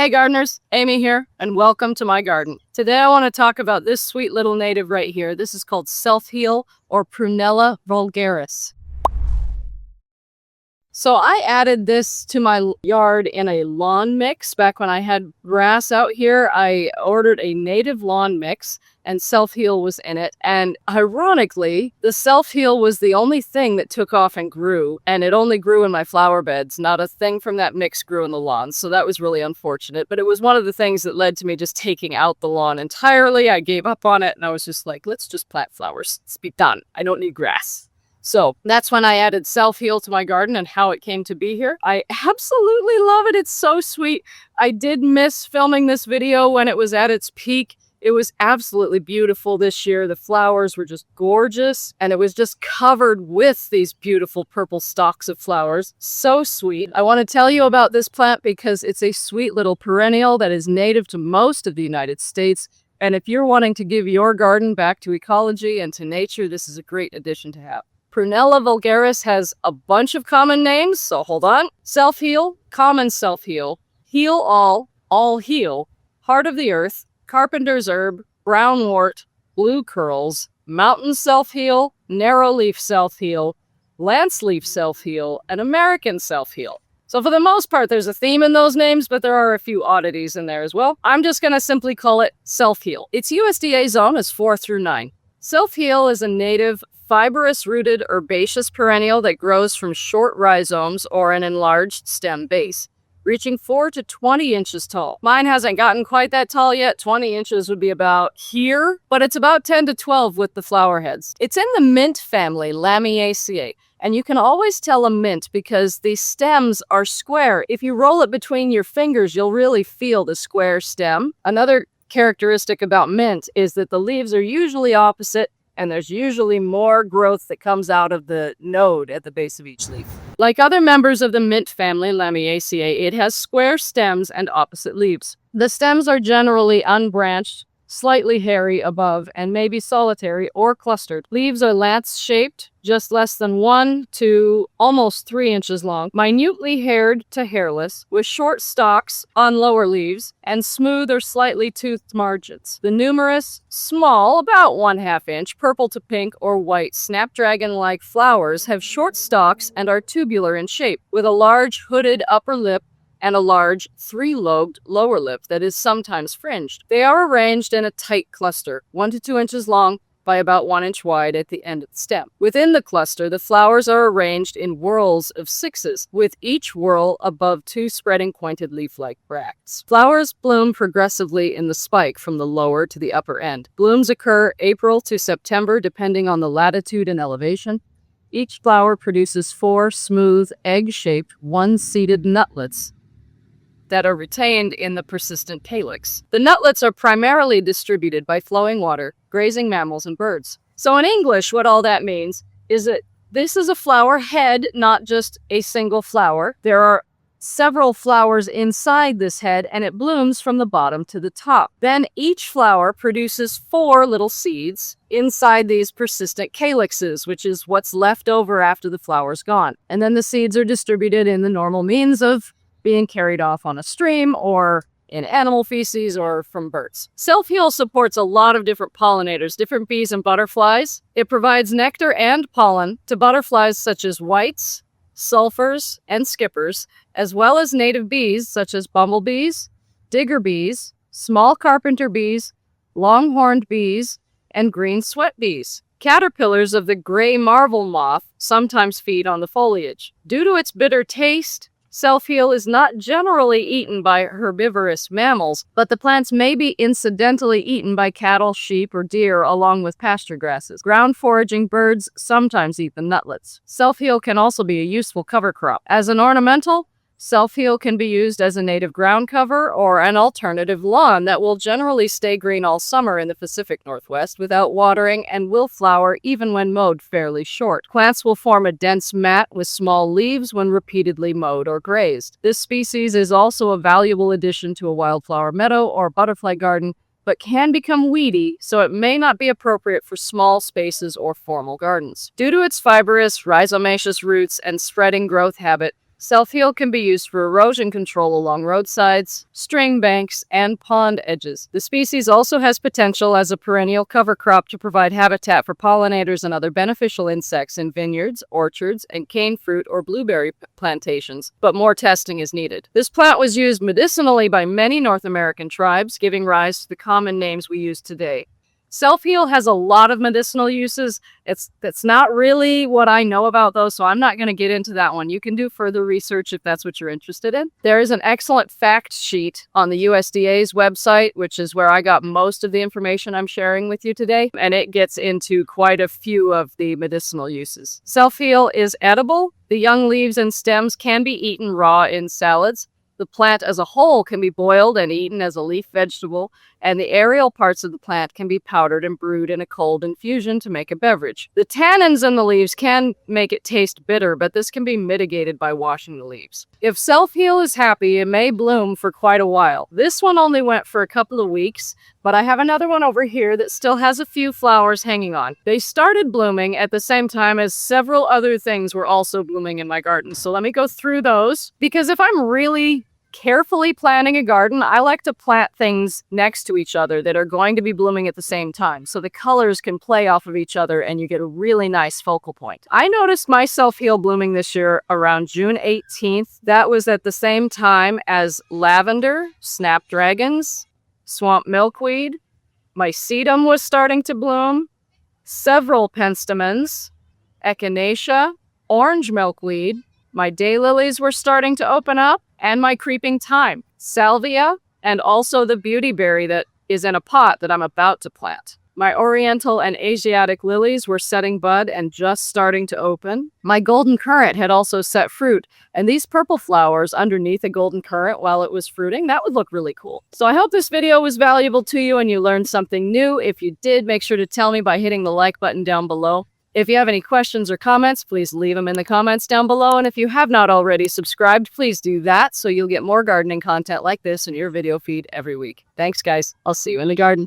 Hey gardeners, Amy here, and welcome to my garden. Today I want to talk about this sweet little native right here. This is called self-heal or Prunella vulgaris. So I added this to my yard in a lawn mix. Back when I had grass out here, I ordered a native lawn mix and self-heal was in it. And ironically, the self-heal was the only thing that took off and grew. And it only grew in my flower beds. Not a thing from that mix grew in the lawn. So that was really unfortunate. But it was one of the things that led to me just taking out the lawn entirely. I gave up on it and I was just like, let's just plant flowers. Let's be done. I don't need grass. So that's when I added self-heal to my garden and how it came to be here. I absolutely love it. It's so sweet. I did miss filming this video when it was at its peak. It was absolutely beautiful this year. The flowers were just gorgeous and it was just covered with these beautiful purple stalks of flowers. So sweet. I want to tell you about this plant because it's a sweet little perennial that is native to most of the United States. And if you're wanting to give your garden back to ecology and to nature, this is a great addition to have. Prunella vulgaris has a bunch of common names, so hold on. Self-heal, common self-heal, heal all heal, heart of the earth, carpenter's herb, brown wort, blue curls, mountain self-heal, narrow leaf self-heal, lance leaf self-heal, and American self-heal. So for the most part, there's a theme in those names, but there are a few oddities in there as well. I'm just going to simply call it self-heal. Its USDA zone is 4 through 9. Self-heal is a native fibrous-rooted herbaceous perennial that grows from short rhizomes or an enlarged stem base, reaching 4 to 20 inches tall. Mine hasn't gotten quite that tall yet. 20 inches would be about here, but it's about 10 to 12 with the flower heads. It's in the mint family, Lamiaceae, and you can always tell a mint because the stems are square. If you roll it between your fingers, you'll really feel the square stem. Another characteristic about mint is that the leaves are usually opposite, and there's usually more growth that comes out of the node at the base of each leaf. Like other members of the mint family, Lamiaceae, it has square stems and opposite leaves. The stems are generally unbranched, slightly hairy above, and may be solitary or clustered. Leaves are lance-shaped, just less than 1 to almost 3 inches long, minutely haired to hairless, with short stalks on lower leaves, and smooth or slightly toothed margins. The numerous, small, about 1/2 inch, purple to pink or white snapdragon-like flowers have short stalks and are tubular in shape, with a large hooded upper lip and a large 3-lobed lower lip that is sometimes fringed. They are arranged in a tight cluster, 1 to 2 inches long by about 1 inch wide at the end of the stem. Within the cluster, the flowers are arranged in whorls of 6s, with each whorl above 2 spreading pointed leaf-like bracts. Flowers bloom progressively in the spike from the lower to the upper end. Blooms occur April to September depending on the latitude and elevation. Each flower produces 4 smooth, egg-shaped, one-seeded nutlets that are retained in the persistent calyx. The nutlets are primarily distributed by flowing water, grazing mammals, and birds. So in English, what all that means is that this is a flower head, not just a single flower. There are several flowers inside this head, and it blooms from the bottom to the top. Then each flower produces 4 little seeds inside these persistent calyxes, which is what's left over after the flower's gone. And then the seeds are distributed in the normal means of being carried off on a stream or in animal feces or from birds. Self-heal supports a lot of different pollinators, different bees and butterflies. It provides nectar and pollen to butterflies such as whites, sulfurs, and skippers, as well as native bees such as bumblebees, digger bees, small carpenter bees, longhorned bees, and green sweat bees. Caterpillars of the gray marvel moth sometimes feed on the foliage. Due to its bitter taste, self-heal is not generally eaten by herbivorous mammals, but the plants may be incidentally eaten by cattle, sheep, or deer along with pasture grasses. Ground foraging birds sometimes eat the nutlets. Self-heal can also be a useful cover crop. As an ornamental, self-heal can be used as a native ground cover or an alternative lawn that will generally stay green all summer in the Pacific Northwest without watering and will flower even when mowed fairly short. Plants will form a dense mat with small leaves when repeatedly mowed or grazed. This species is also a valuable addition to a wildflower meadow or butterfly garden, but can become weedy, so it may not be appropriate for small spaces or formal gardens. Due to its fibrous, rhizomaceous roots and spreading growth habit, Self-heal can be used for erosion control along roadsides, stream banks, and pond edges. The species also has potential as a perennial cover crop to provide habitat for pollinators and other beneficial insects in vineyards, orchards, and cane fruit or blueberry plantations, but more testing is needed. This plant was used medicinally by many North American tribes, giving rise to the common names we use today. Self-heal has a lot of medicinal uses. That's not really what I know about, though, so I'm not going to get into that one. You can do further research if that's what you're interested in. There is an excellent fact sheet on the USDA's website, which is where I got most of the information I'm sharing with you today, and it gets into quite a few of the medicinal uses. Self-heal is edible. The young leaves and stems can be eaten raw in salads. The plant as a whole can be boiled and eaten as a leaf vegetable, and the aerial parts of the plant can be powdered and brewed in a cold infusion to make a beverage. The tannins in the leaves can make it taste bitter, but this can be mitigated by washing the leaves. If self-heal is happy, it may bloom for quite a while. This one only went for a couple of weeks, but I have another one over here that still has a few flowers hanging on. They started blooming at the same time as several other things were also blooming in my garden, so let me go through those, because if I'm really carefully planting a garden, I like to plant things next to each other that are going to be blooming at the same time, so the colors can play off of each other and you get a really nice focal point. I noticed my self-heal blooming this year around June 18th. That was at the same time as lavender, snapdragons, swamp milkweed, my sedum was starting to bloom, several penstemons, echinacea, orange milkweed, my daylilies were starting to open up, and my creeping thyme, salvia, and also the beautyberry that is in a pot that I'm about to plant. My oriental and Asiatic lilies were setting bud and just starting to open. My golden currant had also set fruit, and these purple flowers underneath a golden currant while it was fruiting, that would look really cool. So I hope this video was valuable to you and you learned something new. If you did, make sure to tell me by hitting the like button down below. If you have any questions or comments, please leave them in the comments down below. And if you have not already subscribed, please do that so you'll get more gardening content like this in your video feed every week. Thanks, guys. I'll see you in the garden.